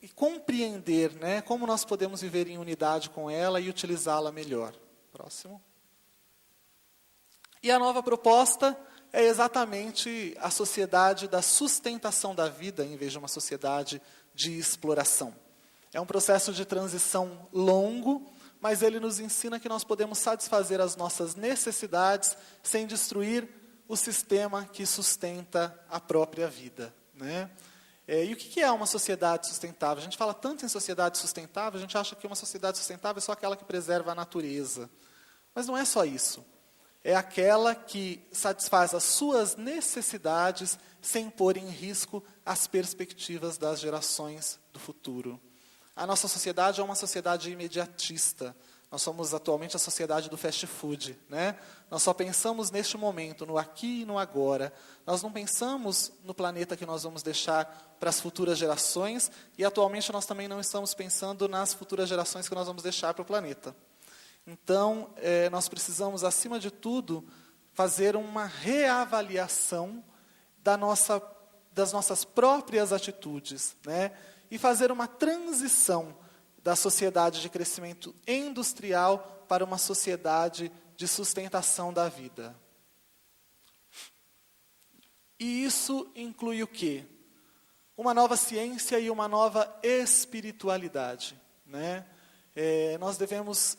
e compreender, né, como nós podemos viver em unidade com ela e utilizá-la melhor. Próximo. E a nova proposta é exatamente a sociedade da sustentação da vida, em vez de uma sociedade de exploração. É um processo de transição longo, mas ele nos ensina que nós podemos satisfazer as nossas necessidades sem destruir o sistema que sustenta a própria vida, né? E o que é uma sociedade sustentável? A gente fala tanto em sociedade sustentável, a gente acha que uma sociedade sustentável é só aquela que preserva a natureza. Mas não é só isso. É aquela que satisfaz as suas necessidades sem pôr em risco as perspectivas das gerações do futuro. A nossa sociedade é uma sociedade imediatista. Nós somos atualmente a sociedade do fast food, né? Nós só pensamos neste momento, no aqui e no agora. Nós não pensamos no planeta que nós vamos deixar para as futuras gerações e atualmente nós também não estamos pensando nas futuras gerações que nós vamos deixar para o planeta. Então, nós precisamos, acima de tudo, fazer uma reavaliação das nossas próprias atitudes, né? E fazer uma transição da sociedade de crescimento industrial para uma sociedade de sustentação da vida. E isso inclui o quê? Uma nova ciência e uma nova espiritualidade, né? Nós devemos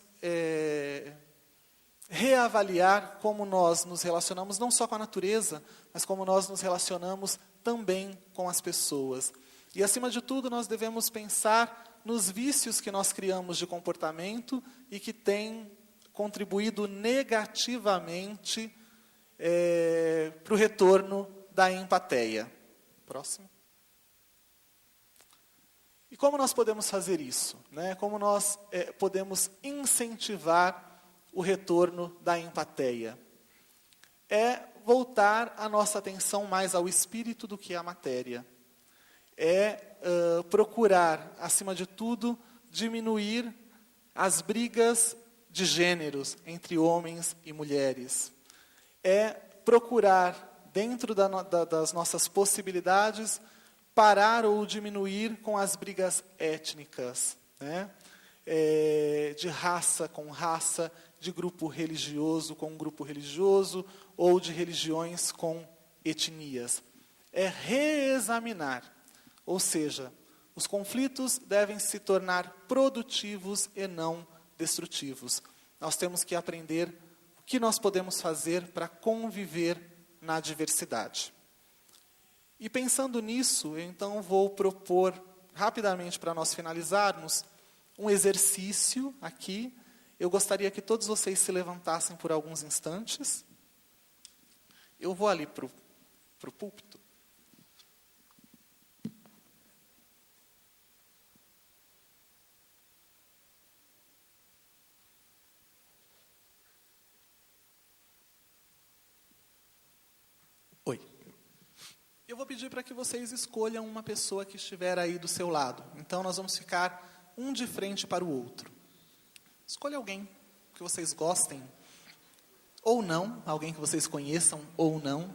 reavaliar como nós nos relacionamos não só com a natureza, mas como nós nos relacionamos também com as pessoas. E, acima de tudo, nós devemos pensar nos vícios que nós criamos de comportamento e que têm contribuído negativamente para o retorno da empatia. Próximo. E como nós podemos fazer isso, né? Como nós podemos incentivar o retorno da empatia? É voltar a nossa atenção mais ao espírito do que à matéria. Procurar, acima de tudo, diminuir as brigas de gêneros entre homens e mulheres. Procurar, dentro das nossas possibilidades, parar ou diminuir com as brigas étnicas, né? De raça com raça, de grupo religioso com grupo religioso, ou de religiões com etnias. É reexaminar. Ou seja, os conflitos devem se tornar produtivos e não destrutivos. Nós temos que aprender o que nós podemos fazer para conviver na diversidade. E pensando nisso, eu então vou propor rapidamente para nós finalizarmos um exercício aqui. Eu gostaria que todos vocês se levantassem por alguns instantes. Eu vou ali para o púlpito. Oi. Eu vou pedir para que vocês escolham uma pessoa que estiver aí do seu lado. Então, nós vamos ficar um de frente para o outro. Escolha alguém que vocês gostem, ou não, alguém que vocês conheçam, ou não.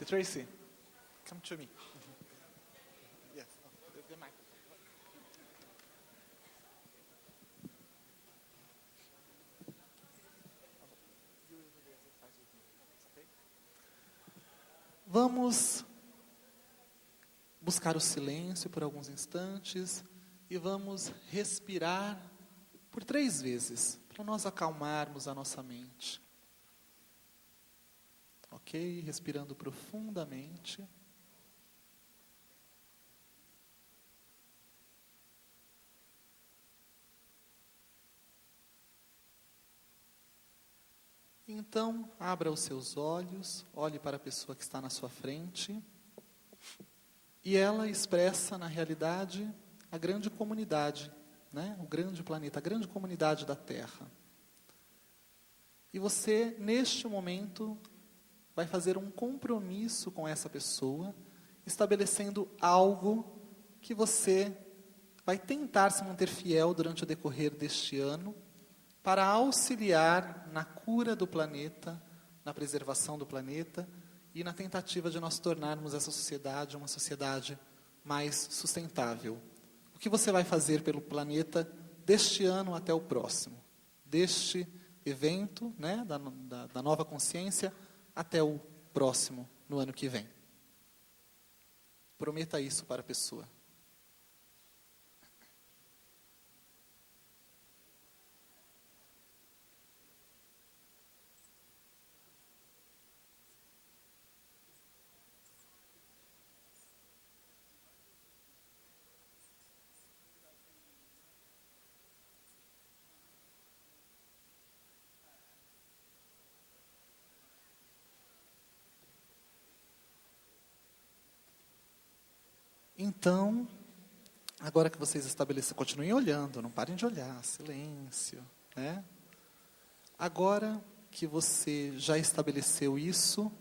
Tracy, come to me. Yes, the mic. Vamos buscar o silêncio por alguns instantes e vamos respirar por 3 vezes, para nós acalmarmos a nossa mente. Ok? Respirando profundamente. Então, abra os seus olhos, olhe para a pessoa que está na sua frente, e ela expressa, na realidade, a grande comunidade, né? O grande planeta, a grande comunidade da Terra. E você, neste momento, vai fazer um compromisso com essa pessoa, estabelecendo algo que você vai tentar se manter fiel durante o decorrer deste ano, para auxiliar na cura do planeta, na preservação do planeta e na tentativa de nós tornarmos essa sociedade uma sociedade mais sustentável. O que você vai fazer pelo planeta deste ano até o próximo? Deste evento, né, da nova consciência, até o próximo, no ano que vem. Prometa isso para a pessoa. Então, agora que vocês estabeleceram, continuem olhando, não parem de olhar, silêncio, né? Agora que você já estabeleceu isso,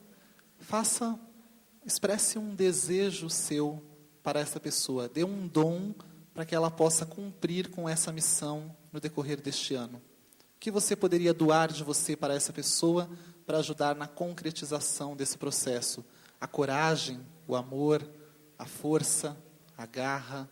expresse um desejo seu para essa pessoa, dê um dom para que ela possa cumprir com essa missão no decorrer deste ano. O que você poderia doar de você para essa pessoa para ajudar na concretização desse processo? A coragem, o amor, a força, a garra.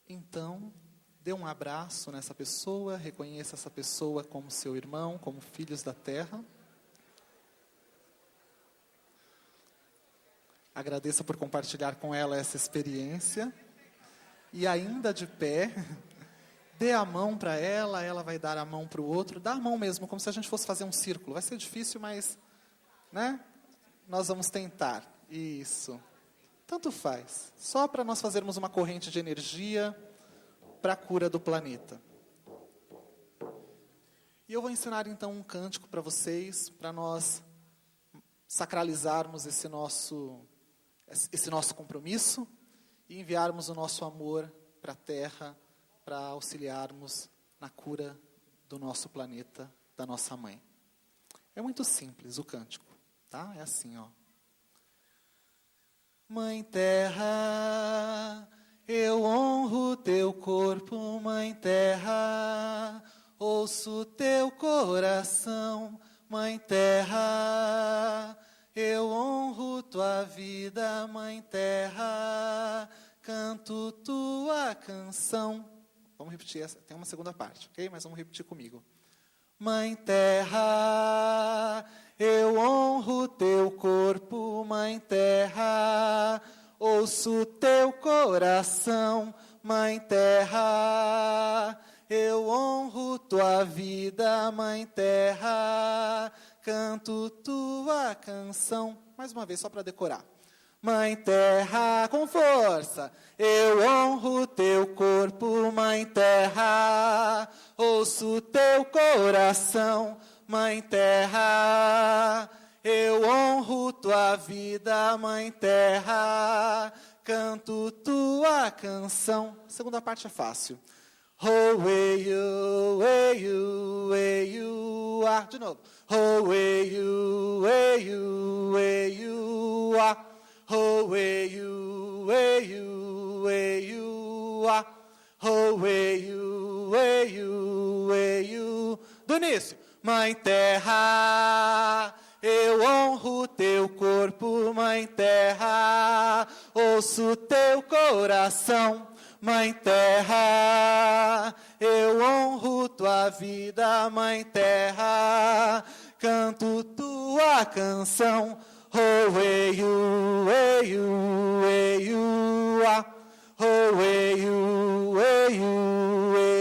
Então, dê um abraço nessa pessoa, reconheça essa pessoa como seu irmão, como filhos da terra. Agradeça por compartilhar com ela essa experiência. E ainda de pé, dê a mão para ela, ela vai dar a mão para o outro. Dá a mão mesmo, como se a gente fosse fazer um círculo. Vai ser difícil, mas, né? Nós vamos tentar. Isso. Tanto faz. Só para nós fazermos uma corrente de energia para a cura do planeta. E eu vou ensinar então um cântico para vocês, para nós sacralizarmos esse nosso compromisso e enviarmos o nosso amor para a Terra, para auxiliarmos na cura do nosso planeta, da nossa mãe. É muito simples o cântico, tá? É assim, ó. Mãe Terra, eu honro teu corpo, Mãe Terra, ouço teu coração, Mãe Terra, eu honro tua vida, Mãe Terra, canto tua canção. Vamos repetir essa, tem uma segunda parte, ok? Mas vamos repetir comigo. Mãe Terra, eu honro teu corpo, Mãe Terra, ouço teu coração, Mãe Terra, eu honro tua vida, Mãe Terra, canto tua canção. Mais uma vez, só para decorar. Mãe Terra, com força, eu honro teu corpo, Mãe Terra, ouço teu coração, Mãe Terra, eu honro tua vida, Mãe Terra, canto tua canção. A segunda parte é fácil. Oh, you, ah. De novo. Oh, you, ah. Oh, you, ah. Oh, you. Do início. Mãe Terra, eu honro teu corpo, Mãe Terra, ouço teu coração, Mãe Terra, eu honro tua vida, Mãe Terra, canto tua canção. Oh, you, ah. Oh,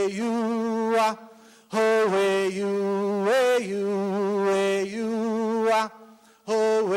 you, ah. Oh, you, ah. Oh,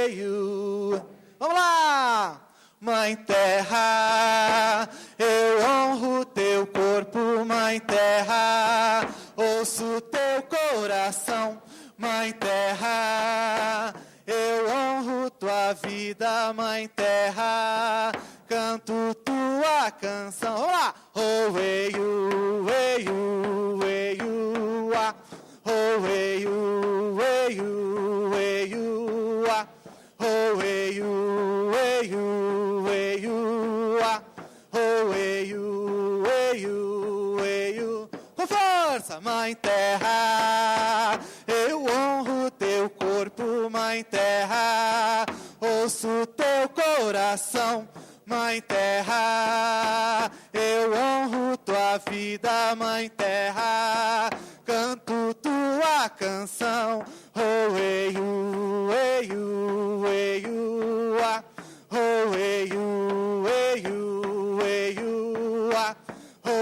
you. Vamos lá! Mãe Terra, eu honro teu corpo, Mãe Terra, ouço teu coração, Mãe Terra, eu honro tua vida, Mãe Terra, canto tua canção. Vamos lá! Oh, you, ah. Oh, you, ah. Oh, you, ah. Oh, you. Com força, Mãe Terra, eu honro teu corpo, Mãe Terra, ouço teu coração, Mãe Terra, eu honro tua vida, Mãe Terra, canto tua canção. Oh, you, ah. Oh, you, ah. Oh, you, ah. Oh,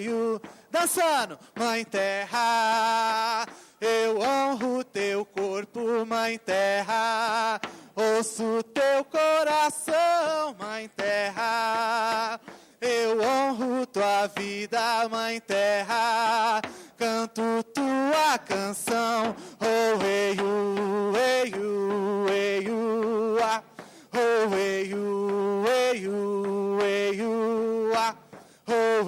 you. Dançando, Mãe Terra, eu honro teu corpo, Mãe Terra, ouço teu coração, Mãe Terra, eu honro tua vida, Mãe Terra, canto tua canção. Oh, you, ah. Oh, you, ah. Oh, you, ah. Oh,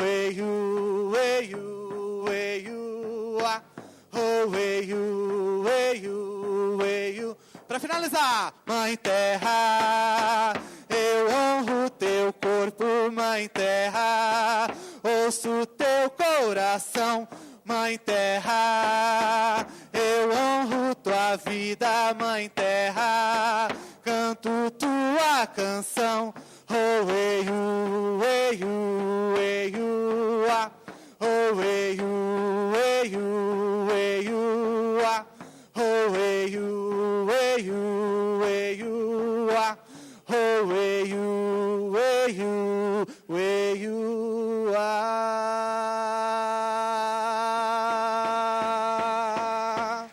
you. Para finalizar, Mãe Terra, eu honro teu corpo, Mãe Terra, ouço teu coração, Mãe Terra, eu honro tua vida, Mãe Terra, canto tua canção. Oh, you, ah. Oh, you, ah. Oh, you, ah. Oh, you, ah.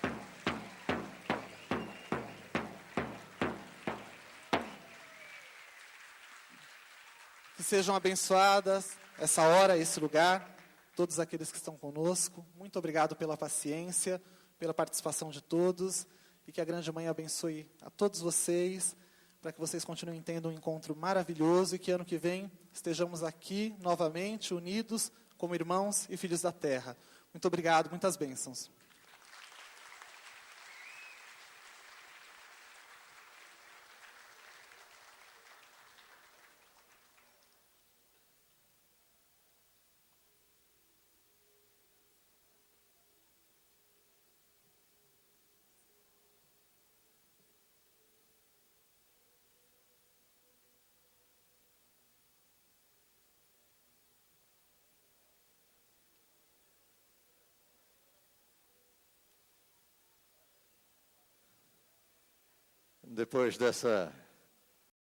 Que sejam abençoadas essa hora, esse lugar, todos aqueles que estão conosco. Muito obrigado pela paciência, pela participação de todos, e que a Grande Mãe abençoe a todos vocês, para que vocês continuem tendo um encontro maravilhoso e que ano que vem estejamos aqui novamente, unidos como irmãos e filhos da terra. Muito obrigado, muitas bênçãos.
Depois dessa